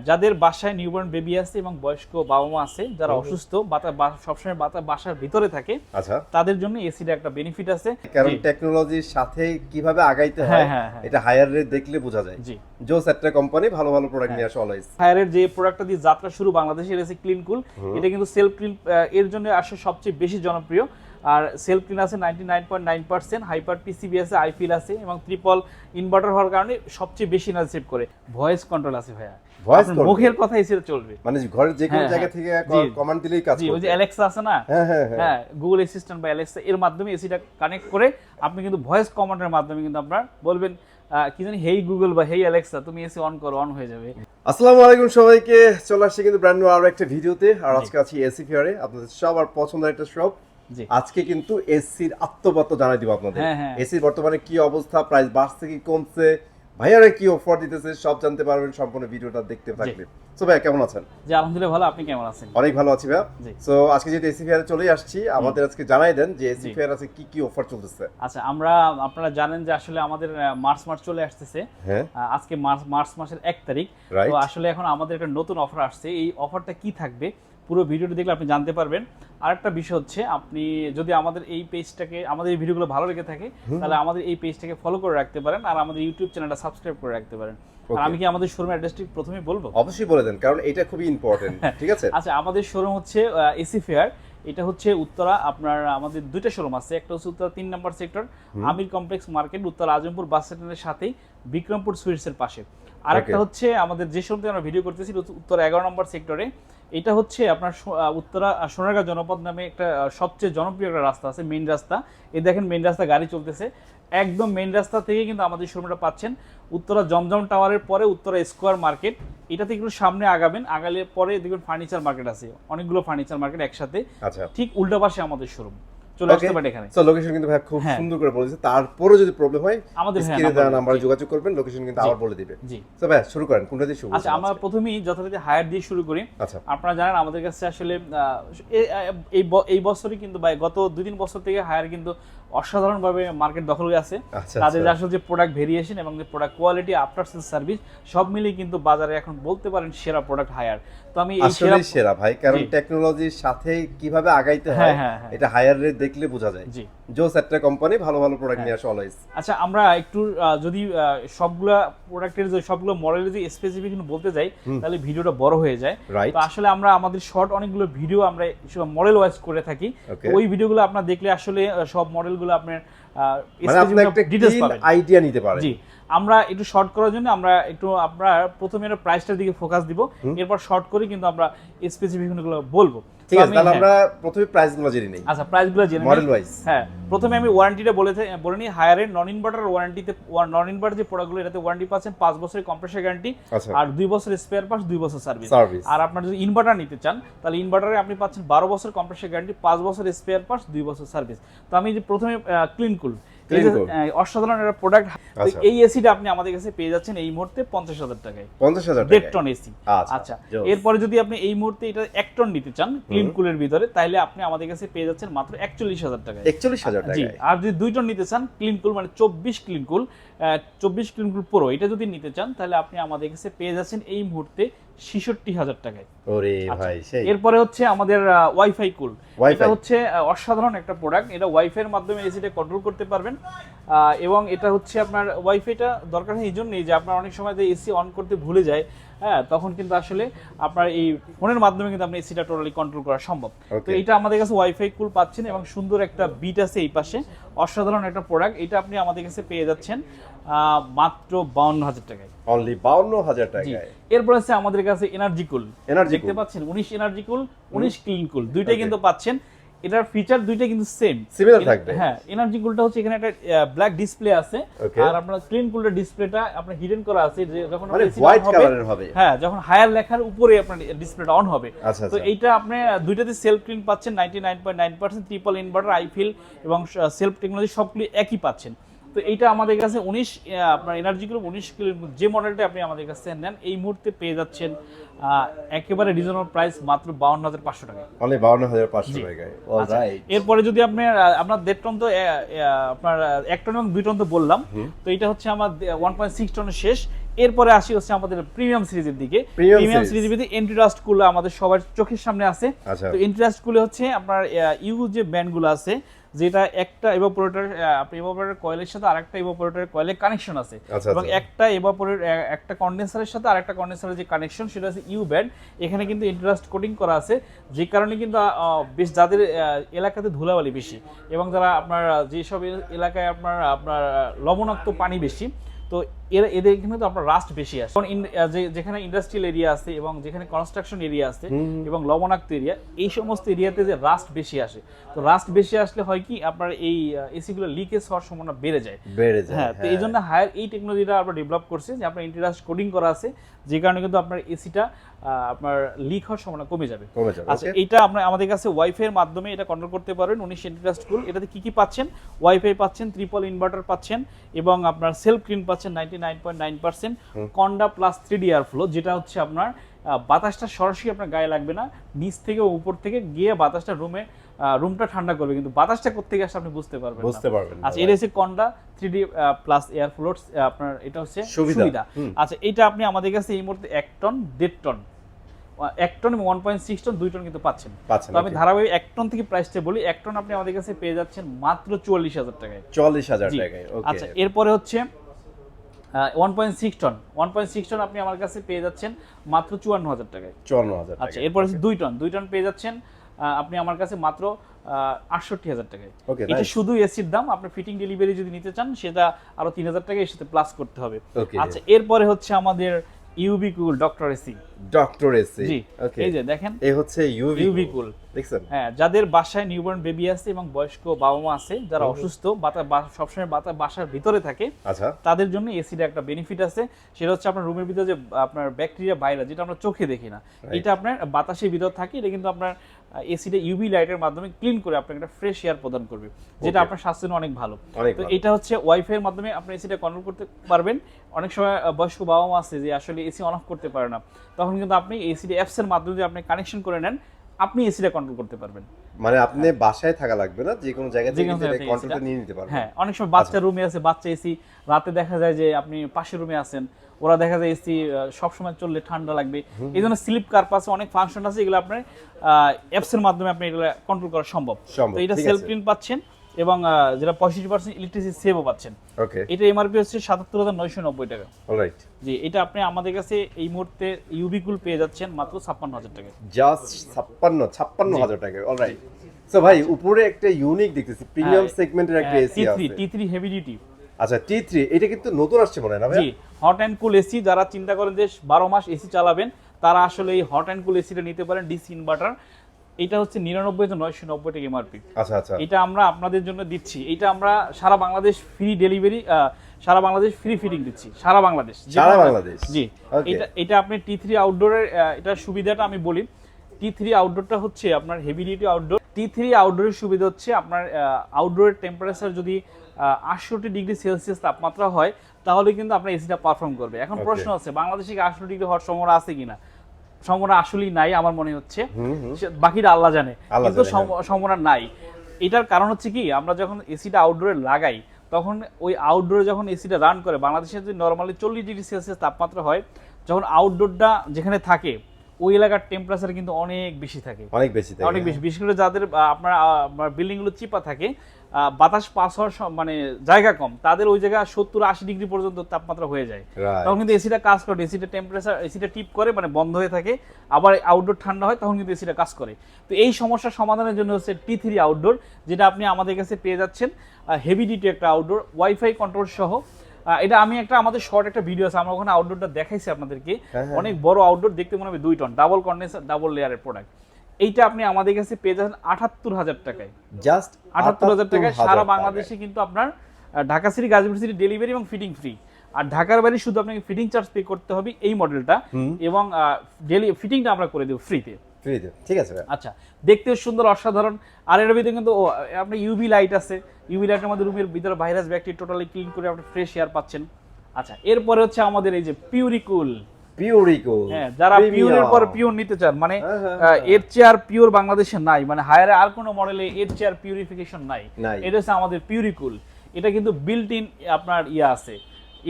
যাদের বাসায় newborn baby আছে এবং বয়স্ক বাবা মা আছে যারা অসুস্থ সবসময় বাসার ভিতরে থাকে, আচ্ছা, তাদের জন্য এসিটা একটা বেনিফিট আছে। কারণ টেকনোলজির সাথে কিভাবে আগাইতে হয় এটা হায়ার রেট দেখলে বোঝা যায়। জি, জোস একটা কোম্পানি ভালো ভালো প্রোডাক্ট নিয়ে আসে অলওয়েজ। হায়ারের যে প্রোডাক্টটা দিয়ে যাত্রা শুরু বাংলাদেশের এসি ক্লিন কুল, এটা কিন্তু সেলফ ক্লিন এর জন্য আসলে সবচেয়ে বেশি জনপ্রিয়। আর সেলফ ক্লিন আছে 99.9%, হাইপার পিসিবি আছে, আইফিল আছে এবং ট্রিপল ইনভার্টার হওয়ার কারণে সবচেয়ে বেশি এনার্জি সেভ করে। ভয়েস কন্ট্রোল আছে ভাইয়া, ভয়েস মুখের কথা এসিতে চলবে, মানে ঘরের যে কোনো জায়গা থেকে কমান্ড দিলেই কাজ করবে। ওই যে অ্যালেক্সা আছে না, হ্যাঁ গুগল অ্যাসিস্ট্যান্ট বা অ্যালেক্সা, এর মাধ্যমে এসিটা কানেক্ট করে আপনি কিন্তু ভয়েস কমান্ডের মাধ্যমে কিন্তু আপনার বলবেন কি জানি, হেই গুগল বা হেই অ্যালেক্সা তুমি এসি অন করো, অন হয়ে যাবে। আসসালামু আলাইকুম সবাইকে, চলে আসছে কিন্তু ব্র্যান্ড নিউ আরো একটা ভিডিওতে। আর আজকে আছি এসি ফেয়ারে, আপনাদের সবার পছন্দের একটা শপ। আজকে কিন্তু এসির আত্মবার্তা জানাই দিব আপনাদের। এসির বর্তমানে কি অবস্থা, প্রাইস বাড়ছে কি কমছে, ভাইয়ারা কি অফার দিতেছে, সব জানতে পারবেন সম্পূর্ণ ভিডিওটা দেখতে থাকবেন। সো ভাই কেমন আছেন? জি আলহামদুলিল্লাহ ভালো, আপনি কেমন আছেন? অনেক ভালো আছি ভাই। সো আজকে যেহেতু এসি ফেয়ারে চলে আসছি, আমাদের আজকে জানাই দেন যে এসি ফেয়ার আছে কি কি অফার চলতেছে। আচ্ছা, আপনারা জানেন যে আসলে আমাদের মার্চ মাস চলে আসতেছে। আজকে মার্চ মাসের 1 তারিখ। তো আসলে এখন আমাদের একটা নতুন অফার আসছে। এই অফারটা কি থাকবে পুরো ভিডিওটি দেখলে আপনি জানতে পারবেন। আরেকটা বিষয় হচ্ছে, আপনি যদি আমাদের এই পেজটাকে, আমাদের এই ভিডিওগুলো ভালো লেগে থাকে, তাহলে আমাদের এই পেজটাকে ফলো করে রাখতে পারেন আর আমাদের ইউটিউব চ্যানেলটা সাবস্ক্রাইব করে রাখতে পারেন। আর আমি কি আমাদের শোরুমের অ্যাড্রেসটি প্রথমে বলবো? অবশ্যই বলে দেন, কারণ এটা খুবই ইম্পর্টেন্ট। ঠিক আছে, আচ্ছা, আমাদের শোরুম হচ্ছে এসি ফেয়ার। এটা হচ্ছে উত্তরা, আপনার আমাদের দুইটা শোরুম আছে। একটা হচ্ছে উত্তরা 3 নম্বর সেক্টর আমির কমপ্লেক্স মার্কেট, উত্তরা আজমপুর বাস স্ট্যান্ডের সাথেই বিক্রমপুর সুইটসের পাশে। আরেকটা হচ্ছে আমাদের যে শোরুম থেকে আমরা ভিডিও করতেছি উত্তরা 11 নম্বর সেক্টরে। এটা হচ্ছে আপনার উত্তরা সোনারগাঁ জনপদ নামে একটা সবচেয়ে জনপ্রিয় একটা রাস্তা আছে, মেইন রাস্তা। এই দেখেন মেইন রাস্তা গাড়ি চলতেছে, একদম মেইন রাস্তা থেকে কিন্তু আমাদের শোরুমটা পাচ্ছেন। উত্তরা জমজম টাওয়ারের পরে উত্তরা স্কোয়ার মার্কেট, এটাতে একটু সামনে আগাবেন, আগালে পরে দেখবেন ফার্নিচার মার্কেট আছে, অনেকগুলো ফার্নিচার মার্কেট একসাথে। আচ্ছা, ঠিক উল্টা পাশে আমাদের শোরুম, চলে আসতে পারেন এখানে। সো লোকেশন কিন্তু ভাই খুব সুন্দর করে বলেছে। তারপরে যদি প্রবলেম হয় আমাদের স্ক্রিনে দেওয়া নাম্বারে যোগাযোগ করবেন, লোকেশন কিন্তু আবার বলে দিবে। জি, সো ভাই শুরু করেন, কোনটা দিয়ে শুরু? আচ্ছা, আমরা প্রথমেই যথারীতি হায়ার দিয়ে শুরু করি। আচ্ছা, আপনারা জানেন আমাদের কাছে আসলে এই বছরই কিন্তু গত 2-3 বছর থেকে হায়ার কিন্তু অসাধারণভাবে মার্কেট দখলে আছে। তাদের আসলে যে প্রোডাক্ট ভেরিয়েশন এবং যে product quality, after sale service সব মিলিয়ে কিন্তু বাজারে এখন বলতে পারেন সেরা প্রোডাক্ট হায়ার। তো আমি এই সেরা ভাই, কারণ টেকনোলজির সাথে কিভাবে আগাইতে হয় এটা হায়ার রেট দেখলে বোঝা যায়। জি, জোস একটা কোম্পানি ভালো ভালো প্রোডাক্ট নিয়ে আসে অলওয়েজ। আচ্ছা, আমরা একটু যদি সবগুলা প্রোডাক্টের যে সবগুলো মডেলের যে স্পেসিফিক বলতে যাই তাহলে ভিডিওটা বড় হয়ে যায়। তো আসলে আমরা আমাদের শর্ট অনেকগুলো ভিডিও আমরা মডেল ওয়াইজ করে থাকি। ওই ভিডিওগুলো আপনারা দেখলে আসলে সব মডেলগুলো আপনার ডিটেইলস পাবেন, আইডিয়া নিতে পারেন। জি, আমরা একটু শর্ট করার জন্য আমরা একটু প্রথমে প্রাইসটার দিকে ফোকাস দিব, এরপর শর্ট করে কিন্তু আমরা স্পেসিফিকগুলো বলবো। ঠিক আছে, তাহলে আমরা প্রথমে প্রাইসগুলো জেনে নেই। আচ্ছা, প্রাইসগুলো জেনে নেই মডেল ওয়াইজ। হ্যাঁ, প্রথমে আমি ওয়ারেন্টিটা বলে নিই। হায়ারের নন ইনভার্টার ওয়ারেন্টিতে, নন ইনভার্টার যে প্রোডাক্টগুলো এটাতে ওয়ারেন্টি পাচ্ছেন 5 বছরের কম্প্রেসার গ্যারান্টি আর 2 বছরের স্পেয়ার পার্টস, 2 বছর সার্ভিস। আর আপনার যদি ইনভার্টার নিতে চান তাহলে ইনভার্টারে আপনি পাচ্ছেন 12 বছর কম্প্রেসার গ্যারান্টি, 5 বছরের স্পেয়ার পার্টস, 2 বছর সার্ভিস। তো আমি যে প্রথমে ক্লিন কুল, অসাধারণ একটা প্রোডাক্ট। এই এসিটা আপনি আমাদের কাছে পেয়ে যাচ্ছেন এই মুহূর্তে 50,000 টাকায়, 50,000 টাকা 1 টন এসি। আচ্ছা, এরপরে যদি আপনি এই মুহূর্তে এটা 1 টন নিতে চান ক্লিন কুলের ভিতরে, তাহলে আপনি আমাদের কাছে পেয়ে যাচ্ছেন মাত্র 41,000 টাকায়। 41,000 টাকায়। জি, আর যদি 2 টন নিতে চান ক্লিন কুল, মানে 24 ক্লিন কুল, 24 ক্লিন কুল প্রো, এটা যদি নিতে চান তাহলে আপনি আমাদের কাছে পেয়ে যাচ্ছেন এই মুহূর্তে 66,000 টাকায়। ওরে ভাই, সেই। এরপরে হচ্ছে আমাদের ওয়াইফাই কুল। এটা হচ্ছে অসাধারণ একটা প্রোডাক্ট। এটা ওয়াইফাই এর মাধ্যমে এসিটা কন্ট্রোল করতে পারবেন এবং এটা হচ্ছে আপনার ওয়াইফাইটা দরকার হয় এই জন্যই যে আপনার অনেক সময় এসি অন করতে ভুলে যায়, হ্যাঁ, তখন কিন্তু আসলে আপনার এই ফোনের মাধ্যমে কিন্তু আপনি এসিটা টোটালি কন্ট্রোল করা সম্ভব। তো এটা আমাদের কাছে ওয়াইফাই কুল পাচ্ছেন এবং সুন্দর একটা বিট আছে এই পাশে, অসাধারণ একটা প্রোডাক্ট। এটা আপনি আমাদের কাছে পেয়ে যাচ্ছেন মাত্র 52,000 টাকায়। অনলি 52,000 টাকায়। এরপর আছে আমাদের কাছে এনার্জি কুল, দেখতে পাচ্ছেন 19 এনার্জি কুল, 19 ক্লিন কুল, দুইটাই কিন্তু পাচ্ছেন। এটার ফিচার দুইটা কিন্তু সিমিলার থাকবে। হ্যাঁ, এনার্জি কুলটা হচ্ছে এখানে একটা ব্ল্যাক ডিসপ্লে আছে, আর আপনার ক্লিন কুলের ডিসপ্লেটা আপনার হিডেন করা আছে, যে যখন হোয়াইট কালারের হবে, হ্যাঁ, যখন হায়ার লেখার উপরে আপনার ডিসপ্লেটা অন হবে। তো এইটা আপনি দুইটাতে সেলফ ক্লিন পাচ্ছেন 99.9%, ট্রিপল ইনভার্টার, আইফিল এবং সেলফ টেকনোলজি সবগুলো একই পাচ্ছেন। তো এইটা আমাদের কাছে 19 আপনার এনার্জি কুল 19 কিলো, যে মডেলটা আপনি আমাদের কাছে নেন এই মুহূর্তে পেয়ে যাচ্ছেন একেবারে রিজনেবল প্রাইস মাত্র 52,500 টাকায়। অনলি 52,500 টাকায়। অলরাইট। এরপরে যদি আপনি আপনার 1.5 টন, তো আপনার 1 টন এবং 2 টন তো বললাম, তো এটা হচ্ছে আমার 1.6 টনের শেষ। এরপরে আসি হচ্ছে আমাদের প্রিমিয়াম সিরিজের দিকে। প্রিমিয়াম সিরিজের ভিতরে এন্ট্রাস্ট কুল আমাদের সবার চোখের সামনে আছে। তো এন্ট্রাস্ট কুলে হচ্ছে আপনার ইউ যে ব্যান্ডগুলো আছে, যেটা একটা ইভাপোরেটর কয়েলের সাথে আরেকটা ইভাপোরেটরের কয়েলের কানেকশন আছে, এবং একটা কন্ডেন্সারের সাথে আরেকটা কন্ডেন্সারের যে কানেকশন সেটা হচ্ছে ইউ ব্যান্ড। এখানে কিন্তু ইন্টারাস্ট কোটিং করা আছে, যে কারণে কিন্তু বেশ যাদের এলাকাতে ধুলাবালি বেশি এবং যারা আপনার যেসব এলাকায় আপনার লবণাক্ত পানি বেশি, তো এদের এখানে তো আপনার রাস্ট বেশি আসে। যেখানে ইন্ডাস্ট্রিয়াল এরিয়া আছে এবং যেখানে কনস্ট্রাকশন এরিয়া আছে এবং লবণাক্ত এরিয়া, এই সমস্ত এরিয়াতে যে রাস্ট বেশি আসে, তো রাস্ট বেশি আসলে হয় কি আপনার এই এসিগুলো লিকেজ হওয়ার সম্ভাবনা বেড়ে যায়। হ্যাঁ, তো এই জন্য হায়ার এই টেকনোলজিটা আমরা ডেভেলপ করছি, যে আপনার ইন্টারাস্ট কোডিং করা আছে, যে কারণে কিন্তু আপনার এসিটা আপনার লিক হওয়ার সম্ভাবনা কমে যাবে। আচ্ছা, এটা আপনার আমাদের কাছে ওয়াইফাই এর মাধ্যমে এটা কন্ট্রোল করতে পারবেন। 19 ইন্টারাস্ট কুল, এটাতে কি কি পাচ্ছেন? ওয়াইফাই পাচ্ছেন, ট্রিপল ইনভার্টার পাচ্ছেন, এবং আপনার সেলফ ক্লিন পাচ্ছেন 99.9%, Konda plus 3D air flow, যেটা হচ্ছে আপনার বাতাসটা সরাসরি আপনার গায়ে লাগবে না, নিচ থেকে উপর থেকে গিয়ে বাতাসটা রুমটা ঠান্ডা করবে, কিন্তু বাতাসটা কোত্থেকে আসে আপনি বুঝতে পারবেন। আচ্ছা, এটা হচ্ছে Konda 3D plus air flow, আপনার এটা হচ্ছে সুবিধা। আচ্ছা, এটা আপনি আমাদের কাছে এই মুহূর্তে 1 টন, 1.5 টন, 1 টন এবং 1.6 টন, 2 টন কিন্তু পাচ্ছেন। তো আমি ধারাবাহিক 1 টন থেকে প্রাইসটা বলি। 1 টন আপনি আমাদের কাছে পেয়ে যাচ্ছেন মাত্র 44,000 টাকায়। 44,000 টাকায়। আচ্ছা, এরপরে হচ্ছে 1.6 টন, 1.6 টন আপনি আমার কাছে পেয়ে যাচ্ছেন মাত্র 54,000 টাকায়। 54,000 টাকা। আচ্ছা, এরপর হচ্ছে 2 টন, 2 টন পেয়ে যাচ্ছেন আপনি আমার কাছে মাত্র 68,000 টাকায়। এটা শুধু এসির দাম। আপনি ফিটিং ডেলিভারি যদি নিতে চান সেটা আরো 3,000 টাকা এর সাথে প্লাস করতে হবে। আচ্ছা, এরপরে হচ্ছে আমাদের ইউবি কুল ডক্টর এসি। জি, এই যে দেখেন, এই হচ্ছে ইউবি কুল, দেখছেন? হ্যাঁ, যাদের বাসায় নিউবর্ন বেবি আছে এবং বয়স্ক বাবা মা আছে, যারা অসুস্থ, সবসময় বাসার ভিতরে থাকে, আচ্ছা, তাদের জন্য এসির একটা বেনিফিট আছে। সেটা হচ্ছে আপনার রুমের ভিতরে যে আপনার ব্যাকটেরিয়া ভাইরাস, যেটা আমরা চোখে দেখি না, এটা আপনার বাতাসের ভিতর থাকে, এটা কিন্তু আপনার এসিটা ইউভি লাইটের মাধ্যমে ক্লিন করে আপনাকে একটা ফ্রেশ এয়ার প্রদান করবে, যেটা আপনার স্বাস্থ্যের জন্য অনেক ভালো। তো এটা হচ্ছে ওয়াইফাই এর মাধ্যমে আপনি এসিটা কন্ট্রোল করতে পারবেন। অনেক সময় বয়স্ক বাবা মা আছে যে আসলে এসি অন অফ করতে পারে না, তখন কিন্তু আপনি এসিটা অ্যাপস এর মাধ্যমে যদি আপনি কানেকশন করে নেন, আপনি এসিটা কন্ট্রোল করতে পারবেন। মানে আপনি বাসায় থাকা লাগবে না, যে কোনো জায়গা থেকে কন্ট্রোলটা নিয়ে নিতে পারবেন। হ্যাঁ, অনেক সময় বাচ্চা রুমে আছে, বাচ্চা এসি, রাতে দেখা যায় যে আপনি পাশের রুমে আছেন, ওরা দেখা যায় এসি সবসময় চললে ঠান্ডা লাগবে, এই জন্য স্লিপ কার্পাসে অনেক ফাংশন আছে, এগুলো আপনার অ্যাপস এর মাধ্যমে আপনি এগুলো কন্ট্রোল করা সম্ভব। তো এটা সেলফ ক্লিন পাচ্ছেন এবং যেটা 65% ইলেকট্রিসিটি সেভও পাচ্ছেন। ওকে, এটা এমআরপি হচ্ছে 77,990 টাকা। অলরাইট, জি, এটা আপনি আমাদের কাছে এই মুহূর্তে ইউবি কুল পেয়ে যাচ্ছেন মাত্র 56,000 টাকা। জাস্ট 56,000 টাকা। অলরাইট, সো ভাই উপরে একটা ইউনিক দেখতেছি, প্রিমিয়াম সেগমেন্টের একটা এসি আছে, T3 হেভি ডিউটি। আচ্ছা, T3 এটা কিন্তু নতুন আসছে মনে হয় না ভাই? জি, হট এন্ড কুল এসি। যারা চিন্তা করেন যে 12 মাস এসি চালাবেন, তারা আসলে এই হট এন্ড কুল এসিটা নিতে পারেন, ডিসি ইনভার্টার। এটা হচ্ছে 99,990 টাকা এমআরপি। আচ্ছা আচ্ছা, এটা আমরা আপনাদের জন্য দিচ্ছি। এটা আমরা সারা বাংলাদেশ ফ্রি ডেলিভারি, সারা বাংলাদেশ ফ্রি ফিটিং দিচ্ছি, সারা বাংলাদেশ। জি, এটা আপনি T3 আউটডোরের এটা সুবিধাটা আমি বলি। T3 আউটডোরটা হচ্ছে আপনার হেভি ডিউটি আউটডোর। T3 আউটডোরের সুবিধা হচ্ছে আপনার আউটডোরের টেম্পারেচার যদি 68 ডিগ্রি সেলসিয়াস তাপমাত্রা হয়, তাহলে কিন্তু আপনার এসিটা পারফর্ম করবে। এখন প্রশ্ন আছে, বাংলাদেশে 68 ডিগ্রি হওয়ার সম্ভাবনা আছে কিনা? সম্ভাবনা আসলেই নাই আমার মনে হচ্ছে, বাকিটা আল্লাহ জানে, কিন্তু সম্ভাবনা নাই। এটার কারণ হচ্ছে কি, আমরা যখন এসিটা আউটডোরে লাগাই, তখন ওই আউটডোরে যখন এসিটা রান করে, বাংলাদেশে যদি নর্মালি 40 ডিগ্রি সেলসিয়াস তাপমাত্রা হয়, যখন আউটডোরটা যেখানে থাকে ওই এলাকার টেম্পারেচার কিন্তু অনেক বেশি থাকে, অনেক বেশি। বিশেষ করে যাদের আপনার বিল্ডিং গুলো চিপা থাকে, বাতাস পাস হওয়ার মানে জায়গা কম, তাদের ওই জায়গা 70-80 ডিগ্রি পর্যন্ত তাপমাত্রা হয়ে যায়। তখন কিন্তু এসিটা কাজ করে, এসিটা টেম্পারেচার, এসিটা টিপ করে, মানে বন্ধ হয়ে থাকে, আবার আউটডোর ঠান্ডা হয়, তখন কিন্তু এসিটা কাজ করে। তো এই সমস্যার সমাধানের জন্য হচ্ছে T3 আউটডোর, যেটা আপনি আমাদের কাছে পেয়ে যাচ্ছেন। হেভি ডিউটি একটা আউটডোর, ওয়াইফাই কন্ট্রোল সহ। এটা আমি আমাদের শর্ট একটা ভিডিও আছে, আমরা ওখানে আউটডোরটা দেখাইছি আপনাদেরকে। অনেক বড় আউটডোর, দেখতে মনে হবে 2 টন, ডাবল কন্ডেন্সার, ডাবল লেয়ারের প্রোডাক্ট। এইটা আপনি আমাদের কাছে পেয়ে যাচ্ছেন 78,000 টাকায়। জাস্ট 78,000 টাকায় সারা বাংলাদেশে কিন্তু আপনার Dhaka city, Gazipur city delivery এবং ফিটিং ফ্রি। আর ঢাকার বাইরে শুধু আপনাকে ফিটিং চার্জ পে করতে হবে এই মডেলটা, এবং ফিটিংটা আমরা করে দেব ফ্রিতে। ঠিক আছে, আচ্ছা, দেখতেও সুন্দর, অসাধারণ। আর এর ভিতরে কিন্তু আপনার ইউভি লাইট আছে, ইউভি লাইটের মধ্যে রুমের ভিতরে ভাইরাস ব্যাকটেরিয়া টোটালি ক্লিন করে আপনি ফ্রেশ এয়ার পাচ্ছেন। আচ্ছা, এরপরে হচ্ছে আমাদের এই যে পিউরিকুল। হ্যাঁ, যারা পিওরের পর পিওর নিতে চান, মানে এর চেয়ে আর পিওর বাংলাদেশে নাই, মানে হায়ারে আর কোনো মডেলে এর চেয়ে আর পিউরিফিকেশন নাই। এটা হচ্ছে আমাদের পিউরিকুল। এটা কিন্তু বিল্ট ইন আপনার আছে,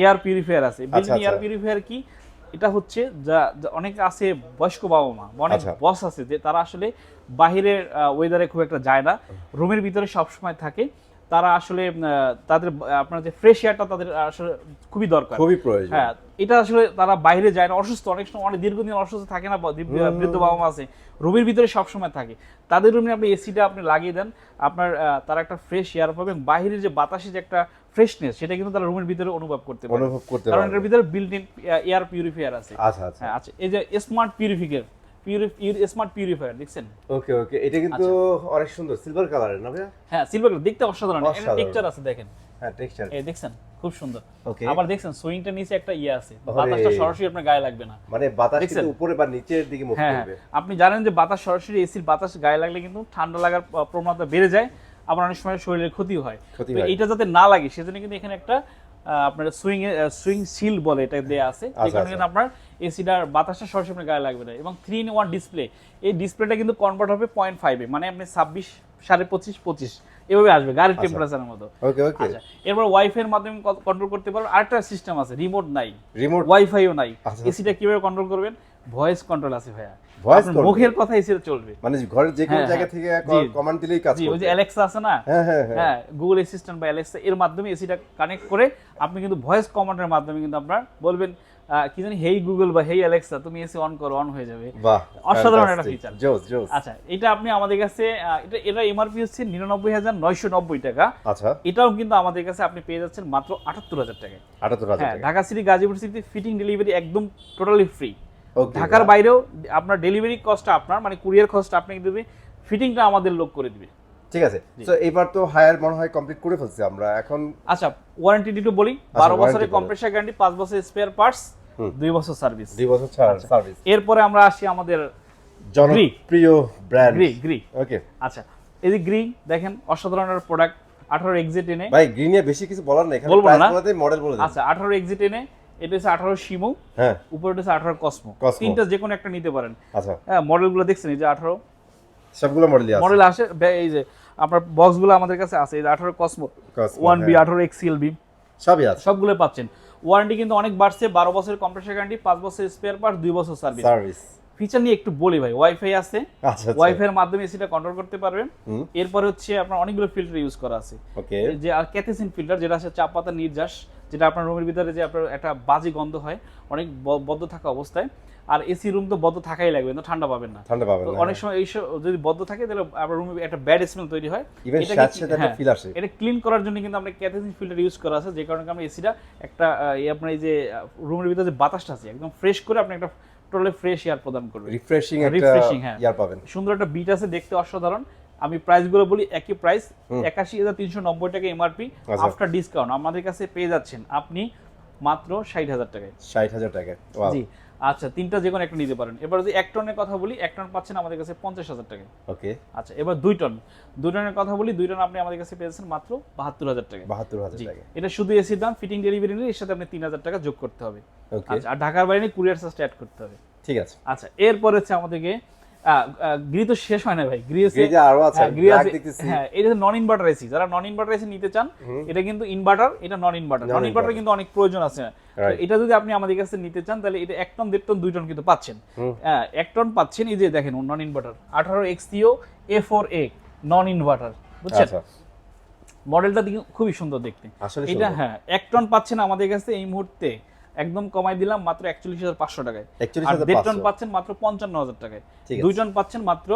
এয়ার পিউরিফায়ার আছে। বিল্ট ইন আচ্ছা। এয়ার পিউরিফায়ার কি, এটা হচ্ছে অনেক আছে বয়স্ক বাবা মা, অনেক বস আছে যে তারা আসলে বাহিরের ওয়েদারে খুব একটা যায় না, রুমের ভিতরে সবসময় থাকে, তারা আসলে তাদের আপনার যে ফ্রেশ এয়ারটা তাদের আসলে খুবই দরকার, খুবই প্রয়োজন। হ্যাঁ, এটা আসলে তারা বাইরে যায় না, অসুস্থ, অনেক সময় অনেক দীর্ঘদিন অসুস্থ থাকে না, বৃদ্ধ বাবা মা আছে, রুমের ভিতরে সবসময় থাকে, তাদের রুমে আপনি এসিটা আপনি লাগিয়ে দেন, আপনার তারা একটা ফ্রেশ এয়ার পাবে, বাইরের যে বাতাসে যে একটা ফ্রেশনেস সেটা কিন্তু তারা রুমের ভিতরে অনুভব করতে পারে, কারণ এটার ভিতরে বিল্ট ইন এয়ার পিউরিফায়ার আছে। আচ্ছা আচ্ছা আচ্ছা, এই যে স্মার্ট স্মার্ট পিউরিফায়ার দেখছেন? ওকে ওকে, এটা কিন্তু অনেক সুন্দর সিলভার কালারের না ভাইয়া? হ্যাঁ, সিলভার কালার, দেখতে অসাধারণ, এটা টেক্সচার আছে দেখেন। হ্যাঁ, টেক্সচার এই দেখছেন খুব সুন্দর। ওকে, আবার দেখছেন সুইংটা নিচে একটা আছে, বাতাসটা সরাসরি আপনার গায়ে লাগবে না, মানে বাতাস কিন্তু উপরে বা নিচের দিকে মুভ করবে। আপনি জানেন যে বাতাস সরাসরি এসির বাতাস গায়ে লাগলে কিন্তু ঠান্ডা লাগার প্রবণতা বেড়ে যায়, আবার অনেক সময় শরীরের ক্ষতি হয়। তো এটা যাতে না লাগে সেজন্য কিন্তু এখানে একটা আপনার সুইং সিল বলে এটা দেয়া আছে, যে কারণে কিন্তু আপনার এসিটার বাতাসটা সরাসরি আপনার গায়ে লাগবে না। এবং 3-in-1 ডিসপ্লে, এই ডিসপ্লেটা কিন্তু কনভার্ট হবে 0.5 এ, মানে আপনি 26, 25.5, 25 এভাবে আসবে গাড়ির টেম্পারেচারের মতো। ওকে ওকে, আচ্ছা, এরপর ওয়াইফাই এর মাধ্যমে কন্ট্রোল করতে পারবেন। আরেকটা সিস্টেম আছে, রিমোট নাই, রিমোট ওয়াইফাইও নাই, এসিটা কিভাবে কন্ট্রোল করবেন? ভয়েস কন্ট্রোল আছে ভাইয়া, ভয়েস মুখের কথা এসিটা চলবে, মানে ঘরের যে কোনো জায়গা থেকে কমান্ড দিলেই কাজ করবে। ওই যে অ্যালেক্সা আছে না, হ্যাঁ, গুগল অ্যাসিস্ট্যান্ট বা অ্যালেক্সা, এর মাধ্যমে এসিটা কানেক্ট করে আপনি কিন্তু ভয়েস কমান্ডের মাধ্যমে কিন্তু আপনার বলবেন কি জানি, হেই গুগল বা হেই অ্যালেক্সা তুমি এসি অন করো, অন হয়ে যাবে। বাহ, অসাধারণ একটা ফিচার। জোস জোস। আচ্ছা, এটা আপনি আমাদের কাছে এটা এমআরপি হচ্ছে 99,990 টাকা। আচ্ছা, এটাও কিন্তু আমাদের কাছে আপনি পেয়ে যাচ্ছেন মাত্র 78,000 টাকায়। 78,000 হ্যাঁ, টাকা। Dhaka city Gazipur city fitting delivery একদম টোটালি ফ্রি। ঢাকার বাইরেও আপনার ডেলিভারি কস্টটা আপনার, মানে কুরিয়ার কস্টটা আপনাকে দেবে, ফিটিংটা আমাদের লোক করে দিবে। ঠিক আছে, তো এবার তো হায়ার মনে হয় কমপ্লিট করে ফেলছি আমরা এখন। আচ্ছা, ওয়ারেন্টি একটু বলি, 12 বছরের কম্প্রেসার গ্যারান্টি, 5 বছরের স্পেয়ার পার্টস, 2 বছর সার্ভিস। 2 বছর সার্ভিস। এরপরে আমরা আসি আমাদের জনপ্রিয় ব্র্যান্ড গ্রি। ওকে, আচ্ছা, এই যে গ্রি দেখেন, অসাধারণ প্রোডাক্ট। 18 এক্সিট এনে, ভাই গ্রি নিয়ে বেশি কিছু বলার নাই, এখানে প্রাইস বলতে মডেল বলে দিন। আচ্ছা, 18 এক্সিট এনে, এটা হচ্ছে 18 শিমু, হ্যাঁ, উপরে হচ্ছে 18 কসমো, তিনটা যে কোনো একটা নিতে পারেন। আচ্ছা, হ্যাঁ, মডেলগুলো দেখছেন, এই যে 18 সবগুলো মডেল আসে, এই যে আপনার বক্সগুলো আমাদের কাছে আছে, এই যে 18 কসমো 1B, 18 XCLB সবই আছে, সবগুলো পাচ্ছেন। ওয়ারেন্টি কিন্তু অনেক বাড়ছে, 12 বছরের কম্প্রেসার গ্যারান্টি, 5 বছরের স্পেয়ার পার্টস, 2 বছর সার্ভিস। ফিচার নিয়ে একটু বলি ভাই, ওয়াইফাই আছে, ওয়াইফাই এর মাধ্যমে এসিটা কন্ট্রোল করতে পারবেন। এরপর হচ্ছে আপনার অনেকগুলো ফিল্টার ইউজ করা আছে, ওকে, যে আর ক্যাথেসিন ফিল্টার, যেটা আছে চা পাতা নির্যাস, যেটা আপনার রুমের ভিতরে যে আপনার একটা বাজে গন্ধ হয় অনেক বদ্ধ থাকা অবস্থায়, আর এসি রুম তো বদ্ধ থাকাই লাগবে, তো ঠান্ডা পাবেন না, অনেক সময় এইসব যদি বদ্ধ থাকে তাহলে আপনার রুমে একটা ব্যাড স্মেল তৈরি হয়। এটা ক্লিন করার জন্য কিন্তু আমরা ক্যাথেসিন ফিল্টার ইউজ করা আছে, যে কারণে আমরা এসিটা একটা আপনার এই যে রুমের ভিতরে যে বাতাসটা আছে একদম ফ্রেশ করে আপনি একটা টোটালি ফ্রেশ এয়ার প্রদান করবে, রিফ্রেশিং এয়ার পাবেন। সুন্দর একটা বিট আছে, দেখতে অসাধারণ। আমি প্রাইসগুলো বলি, একই প্রাইস 81,390 টাকা এমআরপি, আফটার ডিসকাউন্ট আমাদের কাছে পেয়ে যাচ্ছেন আপনি মাত্র 60,000 টাকায়। 60,000 টাকায়, জি। আচ্ছা, তিনটা যে কোনো একটা নিতে পারেন। এবার যদি 1 টনের কথা বলি, 1 টন পাচ্ছেন আমাদের কাছে 50,000 টাকায়। ওকে, আচ্ছা, এবার 2 টনের কথা বলি, 2 টন আপনি আমাদের কাছে পেয়েছেন মাত্র 72,000 টাকায়। 72,000 টাকা। এটা শুধু এসির দাম, ফিটিং ডেলিভারি নিলে এর সাথে আপনি 3,000 টাকা যোগ করতে হবে। আচ্ছা, আর ঢাকার বাইরে কুরিয়ার চার্জটা অ্যাড করতে হবে। ঠিক আছে। আচ্ছা, এরপর হচ্ছে আমাদেরকে গ্রি তো শেষ হয় না ভাই, গ্রি আরো আছে, হ্যাঁ, এটা নন ইনভার্টার এসি, যারা নন ইনভার্টার এসি নিতে চান, এটা কিন্তু ইনভার্টার, এটা নন ইনভার্টার কিন্তু অনেক প্রয়োজন আছে। এটা যদি আপনি আমাদের কাছে নিতে চান তাহলে এটা 1 টন 1.5 টন 2 টন কিন্তু পাচ্ছেন। 1 টন পাচ্ছেন, এই যে দেখেন নন ইনভার্টার 18 XTO A4A নন ইনভার্টার, বুঝছেন? মডেলটা দেখি খুবই সুন্দর দেখতে। এটা হ্যাঁ, 1 টন পাচ্ছেন আমাদের কাছে এই মুহূর্তে একদম কমাই দিলাম মাত্র 41,500 টাকায়। আর 1.5 টন পাচ্ছেন মাত্র 55,000 টাকায়। 2 টন পাচ্ছেন মাত্র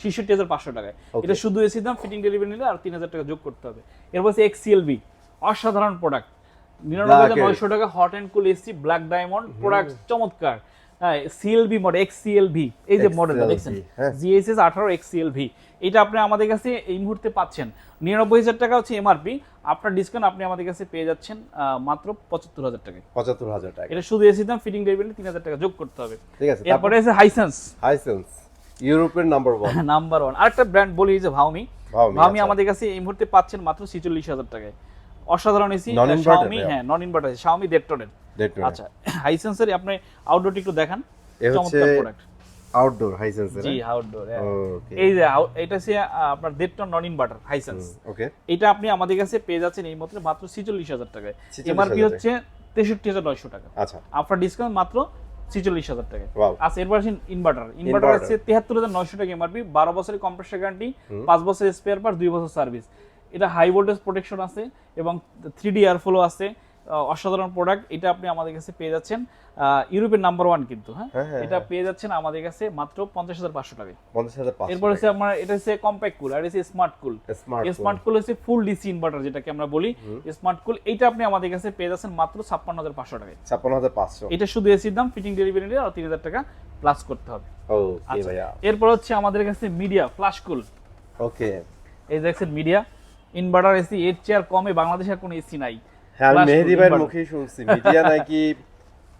66,500 টাকায়। এটা শুধু এসি দাম, ফিটিং ডেলিভারি নিলে আর 3,000 টাকা যোগ করতে হবে। এরপর XCLB, অসাধারণ প্রোডাক্ট, 99,900 টাকা, hot and cool AC, black diamond product, চমৎকার। হ্যাঁ, CLB মডেল, XCLB, এই যে মডেলটা দেখছেন, GSS 18 XCLB, এটা আপনি আমাদের কাছে এই মুহূর্তে পাচ্ছেন 99,000 টাকা হচ্ছে এমআরপি, আপনার ডিসকাউন্ট আপনি আমাদের কাছে পেয়ে যাচ্ছেন মাত্র 75,000 টাকায়। 75,000 টাকা। এটা শুধু এসি দাম, ফিটিং ডেলিভারি 3,000 টাকা যোগ করতে হবে। ঠিক আছে। এরপরে আছে হাইসেন্স, ইউরোপের নাম্বার 1। আরেকটা ব্র্যান্ড বলি যে ভাউমি আমাদের কাছে এই মুহূর্তে পাচ্ছেন মাত্র 46,000 টাকায়। অসাধারণ এসি, শাওমি, হ্যাঁ নন ইনভার্টার, শাওমি 1.5 টনের। আচ্ছা, হাইসেন্সের আপনি আউটডোরটি একটু দেখান, চমৎকার প্রোডাক্ট। আউটডোর হাইসেন্স জি আউটডোর। ওকে এই যে এটা হচ্ছে আপনার 1.5 টন নন ইনভার্টার হাইসেন্স। ওকে এটা আপনি আমাদের কাছে পেয়ে যাচ্ছেন এই মাত্র 46,000 টাকায়। এমআরপি হচ্ছে 63,900 টাকা। আচ্ছা আফটার ডিসকাউন্ট মাত্র 46,000 টাকায়। ওয়াও আচ্ছা এরপর আসেন ইনভার্টার হচ্ছে 73,900 টাকা এমআরপি, 12 বছরের কম্প্রেসর গ্যারান্টি, 5 বছরের স্পেয়ার পার্ট, 2 বছর সার্ভিস। এটা হাই ভোল্টেজ প্রোটেকশন আছে এবং 3D এয়ার ফ্লো আছে, অসাধারণ প্রোডাক্ট। এটা আপনি আমাদের কাছে পেয়ে যাচ্ছেন ইউরোপের নাম্বার 1 কিন্তু, হ্যাঁ এটা পেয়ে যাচ্ছেন আমাদের কাছে মাত্র 50,500 টাকায়। 50,500 এরপর হচ্ছে আমার এটা হচ্ছে কম্প্যাক্ট কুল, আর হচ্ছে স্মার্ট কুল। স্মার্ট কুল হচ্ছে ফুল ডিসি ইনভার্টার যেটাকে আমরা বলি স্মার্ট কুল। এইটা আপনি আমাদের কাছে পেয়ে যাচ্ছেন মাত্র 56,500 টাকায়। 56,500 এটা শুধু এসির দাম, ফিটিং ডেলিভারি নিলে আর 3,000 টাকা প্লাস করতে হবে। ওকে ভাইয়া। এরপর হচ্ছে আমাদের কাছে মিডিয়া ফ্ল্যাশ কুল। ওকে এই দেখছেন মিডিয়া ইনভার্টার এসি, এর চেয়ে আর কমে বাংলাদেশে আর কোনো এসি নাই। হ্যাঁ আমি মেহেদী ভাইয়ের মুখেই শুনছি মিডিয়া নাকি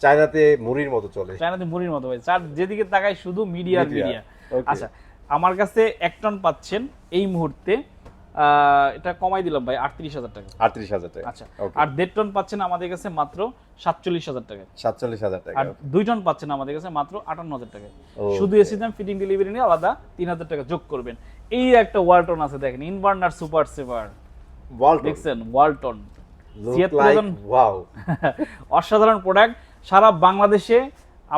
চায়নাতে মুড়ির মতো চলে। চায়নাতে মুড়ির মতো ভাই, চার যেদিকে তাকাই শুধু মিডিয়া আর মিডিয়া। আচ্ছা আমার কাছে 1 টন পাচ্ছেন এই মুহূর্তে, এটা কমাই দিলাম ভাই 38,000 টাকা। 38,000 টাকা। আচ্ছা আর 1.5 টন পাচ্ছেন আমাদের কাছে মাত্র 47,000 টাকা। 47,000 টাকা। আর 2 টন পাচ্ছেন আমাদের কাছে মাত্র 58,000 টাকা। শুধু এসি দাম, ফিটিং ডেলিভারি নিয়ে আলাদা 3,000 টাকা যোগ করবেন। এই একটা ওয়ালটন আছে দেখেন, ইনভার্টার সুপার সেভার দেখছেন, ওয়ালটন 76,000। ওয়াও অসাধারণ প্রোডাক্ট, সারা বাংলাদেশে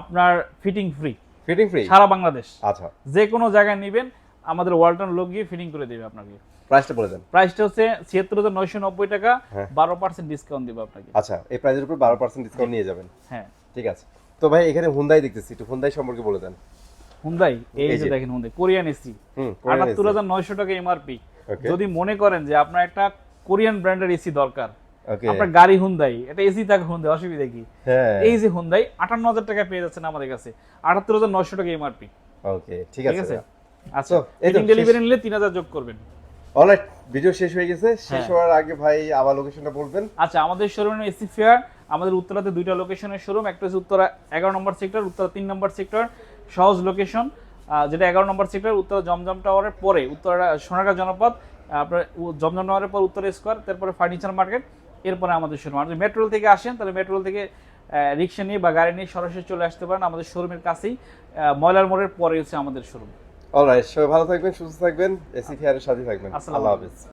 আপনার ফিটিং ফ্রি। ফিটিং ফ্রি সারা বাংলাদেশ, আচ্ছা যে কোনো জায়গায় নেবেন আমাদের ওয়ালটন লোক গিয়ে ফিটিং করে দেবে আপনাকে। প্রাইসটা বলে দেন। প্রাইসটা হচ্ছে 76,990 টাকা, 12% ডিসকাউন্ট দেব আপনাকে। আচ্ছা এই প্রাইসের উপর 12% ডিসকাউন্ট নিয়ে যাবেন। হ্যাঁ ঠিক আছে। তো ভাই এখানে হুন্ডাই দেখতেছি, একটু হুন্ডাই সম্পর্কে বলে দেন। হুন্ডাই এই যে দেখেন, হুন্ডাই কোরিয়ান এসি 78,900 টাকা এমআরপি। যদি মনে করেন যে আপনার একটা কোরিয়ান ব্র্যান্ডের এসি দরকার, আপনার গাড়ি হুন্ডাই, এটা এসি থাকে হুন্ডাই, অসুবিধা কি? এই যে হুন্ডাই 58,000 টাকা পেয়ে যাচ্ছেন আমাদের কাছে, 78,900 টাকা এমআরপি। ওকে ঠিক আছে। আচ্ছা ফিটিং ডেলিভারি নিলে 3,000 যোগ করবেন। অলরাইট ভিডিও শেষ হয়ে গেছে, শেষ হওয়ার আগে ভাই আবার লোকেশনটা বলবেন। আচ্ছা আমাদের শোরুমের এসি ফেয়ার আমাদের উত্তরাতে 2টা লোকেশনের শোরুম, একটা হচ্ছে উত্তরা 11 নম্বর সেক্টর, উত্তরা 3 নম্বর সেক্টর সহজ লোকেশন, যেটা 11 নম্বর সেক্টর উত্তরা জমজম টাওয়ারের পরে, উত্তরা সোনারগাঁ জনপদ, আপনার জমজম টাওয়ারের পর উত্তরা স্কয়ার, তারপরে ফার্নিচার মার্কেট, এরপরে আমাদের শোরুম। আর যদি মেট্রো থেকে আসেন তাহলে মেট্রো থেকে রিক্সা নিয়ে বা গাড়ি নিয়ে সরাসরি চলে আসতে পারেন আমাদের শোরুমের কাছেই, ময়লার মোড়ের পরে হচ্ছে আমাদের শোরুম। অলরাইট সবাই ভালো থাকবেন, সুস্থ থাকবেন, এসি ফেয়ারের সাথে থাকবেন। আল্লাহ হাফেজ।